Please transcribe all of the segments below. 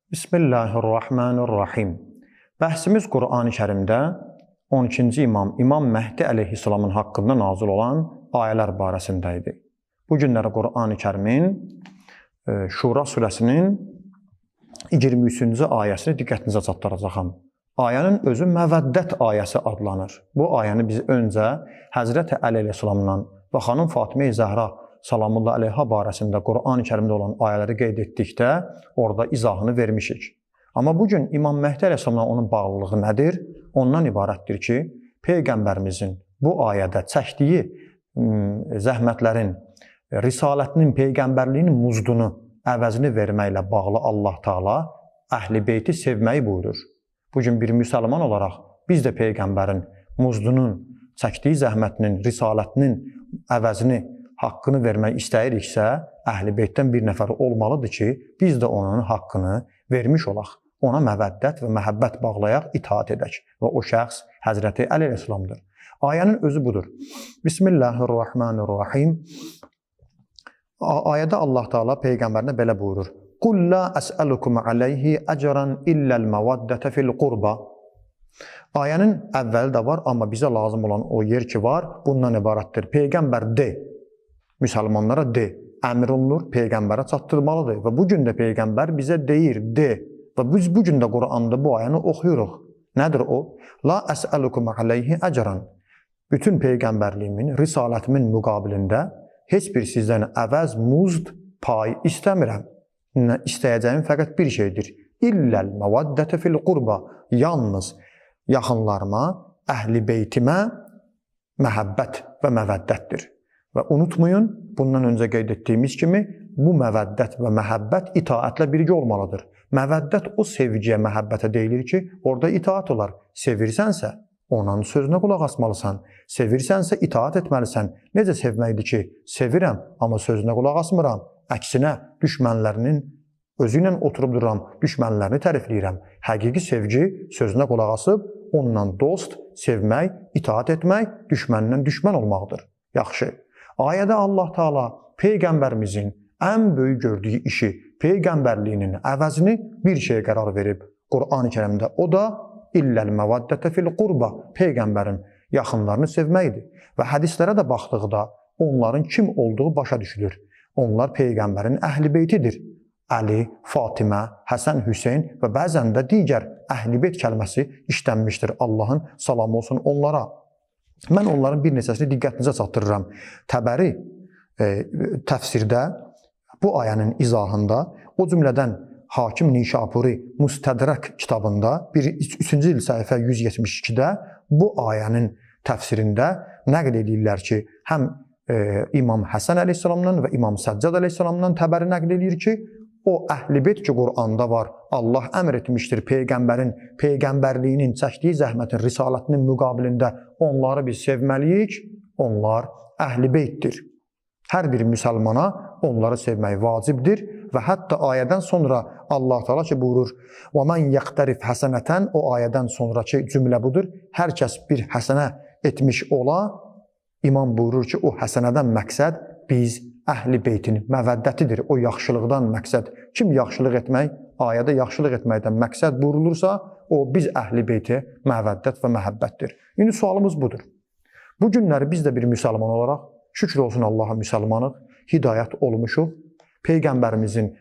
Bismillahirrahmanirrahim. Bəhsimiz Qur'an-ı Kərimdə 12-ci İmam Məhdi əleyhissalamın haqqında nazil olan ayələr barəsində idi. Bu günləri Qur'an-ı Kərimin Şura surəsinin 23-cü ayəsini diqqətinizə çatdıracağam. Ayənin özü Məvəddət ayəsi adlanır. Bu ayəni biz öncə Həzrəti Əli əleyhissalamdan və xanım Fatimə-i Zəhra salamullah əleyha barəsində Qur'an-ı Kərimdə olan ayələri qeyd etdikdə orada izahını vermişik. Amma bugün İmam Məhdi əleyhissalamla onun bağlılığı nədir? Ondan ibarətdir ki, Peyğəmbərimizin bu ayədə çəkdiyi zəhmətlərin, risalətinin, peyğəmbərliyinin muzdunu, əvəzini verməklə bağlı Allah Taala Əhl-i Beyti sevməyi buyurur. Bugün bir müsəlman olaraq biz də Peyğəmbərin muzdunun, çəkdiyi zəhmətinin, risalətinin əvəzini, haqqını vermək istəyiriksə, Əhl-i Beytdən bir nəfər olmalıdır ki, biz də onun haqqını vermiş olaq. Ona məvəddət və məhəbbət bağlayaq, itaat edək. Və o şəxs Həzrəti Əli əleyhissalamdır. Ayənin özü budur. Bismillahirrahmanirrahim. Ayədə Allah Taala Peyğəmbərinə belə buyurur. Qul la əsəlukum aleyhi əcran illəl məvaddətə fil qurba. Ayənin əvvəli də var, amma bizə lazım olan o yer ki var, bundan ibarətdir. Peyğəmbər de, müsəlmanlara de, əmr olunur, Peyğəmbərə çatdırmalıdır. Və bugün də Peyğəmbər bizə deyir, de. Və biz bugün də Qur'anda bu ayəni oxuyuruq. Nədir o? La əsəlukum aleyhi əcran. Bütün Peyğəmbərliyimin, risalətimin müqabilində heç bir sizdən əvəz, muzd, pay istəmirəm. İstəyəcəyim fəqət bir şeydir. İlləl məvaddətə fil qurba. Yalnız yaxınlarıma, Əhl-i Beytimə məhəbbət və məvəddətdir. Və unutmayın, bundan öncə qeyd etdiyimiz kimi, bu məvəddət və məhəbbət itaətlə birgə olmalıdır. Məvəddət o sevgiyə, məhəbbətə deyilir ki, orada itaat olar. Sevirsənsə, onun sözünə qulaq asmalısan. Sevirsənsə, itaat etməlisən. Necə sevməkdir ki, sevirəm, amma sözünə qulaq asmıram. Əksinə, düşmənlərinin özü ilə oturub duram, düşmənlərini tərifləyirəm. Həqiqi sevgi sözünə qulaq asıb, onunla dost, sevmək, itaat etmək, düşməndən düşmən olmaqdır. Yaxşı. Ayədə Allah Taala Peyğəmbərimizin ən böyük gördüyü işi, Peyğəmbərliyinin əvəzini bir şeyə qərar verib. Qur'an-ı Kərimdə o da illəl məvaddətə fil qurba, Peyğəmbərin yaxınlarını sevməkdir. Və hədislərə də baxdıqda onların kim olduğu başa düşülür. Onlar Peyğəmbərin Əhl-i Beytidir. Əli, Fatimə, Həsən, Hüseyn və bəzən də digər Əhl-i Beyt kəlməsi işlənmişdir. Allahın salamı olsun onlara. Mən onların bir neçəsini diqqətinizə çatdırıram. Təbəri təfsirdə bu ayənin izahında, o cümlədən Hakim Nişapuri Müstədrək kitabında 3-cü il səhifə 172-də bu ayənin təfsirində nəql edirlər ki, həm İmam Həsən əleyhissalamdan və İmam Səccad əleyhissalamdan Təbəri nəql edir ki, o Əhl-i Beyt ki, Qur'anda var, Allah əmr etmişdir Peyğəmbərin, Peyğəmbərliyinin çəkdiyi zəhmətin, risalətinin müqabilində onları biz sevməliyik, onlar Əhl-i Beytdir. Hər bir müsəlmana onları sevmək vacibdir və hətta ayədən sonra Allah Taala ki buyurur: "Və men yaqtarif hasanatan", o ayədən sonrakı cümlə budur. Hər kəs bir həsənə etmiş ola, İmam buyurur ki, o həsənədən məqsəd biz Əhl-i Beytin məvəddətidir. O yaxşılıqdan məqsəd. Kim yaxşılıq etmək, ayədə yaxşılıq etməkdən məqsəd buyurulursa, o biz Əhl-i Beyti məvəddət və məhəbbətdir. İndi sualımız budur. Bu günləri biz də bir müsəlman olaraq, şükür olsun Allaha müsəlmanıq, hidayət olmuşuq. Peyğəmbərimizin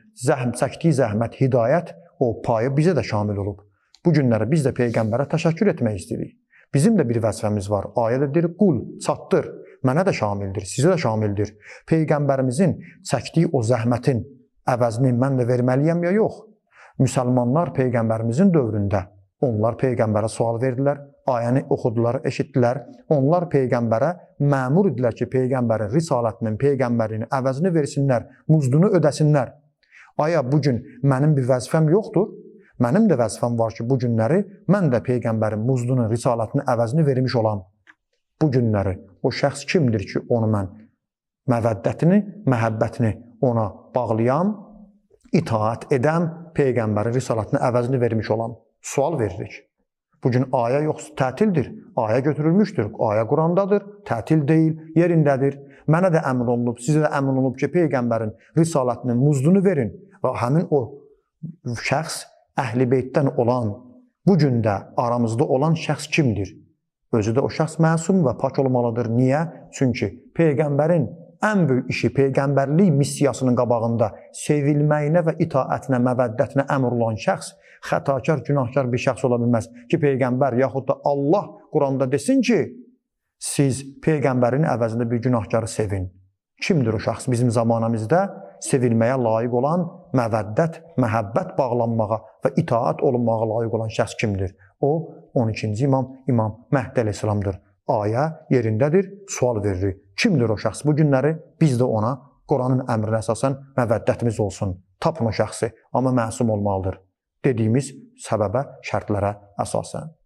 çəkdiyi zəhmət, hidayət, o payı bizə də şamil olub. Bu günləri biz də Peyğəmbərə təşəkkür etmək istəyirik. Bizim də bir vəzifəmiz var. Ayədə deyir, qul, çatdır. Mənə də şamildir, sizə də şamildir. Peyğəmbərimizin çəkdiyi o zəhmətin əvəzini mən də verməliyəm ya yox? Müsəlmanlar Peyğəmbərimizin dövründə, onlar Peyğəmbərə sual verdilər, ayəni oxudular, eşitdilər. Onlar Peyğəmbərə məmur idilər ki, Peyğəmbərin risalətinin, Peyğəmbərinin əvəzini versinlər, muzdunu ödəsinlər. Aya, bugün mənim bir vəzifəm yoxdur? Mənim də vəzifəm var ki, bu günləri mən də Peyğəmbərin muzdunu, risalətinin əvəzini vermiş olam. Bu günləri o şəxs kimdir ki, onu mən məvəddətini, məhəbbətini ona bağlayam, itaat edəm, Peyğəmbərin risalətinin əvəzini vermiş olam. Sual veririk. Bugün ayə yoxsa tətildir, ayə götürülmüşdür, ayə Qurandadır, tətil deyil, yerindədir. Mənə də əmr olunub, sizə də əmr olunub ki, Peyğəmbərin risalətinin muzdunu verin və həmin o şəxs Əhl-i Beytdən olan, bu gün də aramızda olan şəxs kimdir? Özü də o şəxs məsum və pak olmalıdır. Niyə? Çünki Peyğəmbərin ən böyük işi, Peyğəmbərlik missiyasının qabağında sevilməyinə və itaətinə, məvəddətinə əmr olan şəxs xətakar, günahkar bir şəxs ola bilməz ki, Peyğəmbər yaxud da Allah Quranda desin ki, siz Peyğəmbərin əvəzində bir günahkarı sevin. Kimdir o şəxs bizim zamanımızda sevilməyə layiq olan, məvəddət, məhəbbət bağlanmağa və itaat olunmağa layiq olan şəxs kimdir? O, 12-ci imam, İmam Məhdi əleyhissalamdır. Ayə yerindədir, sual veririk. Kimdir o şəxs? Bu günləri biz də ona Quranın əmrinə əsasən məvəddətimiz olsun. Tapın o şəxsi, amma məsum olmalıdır. Dediyimiz səbəbə, şərtlərə əsasən.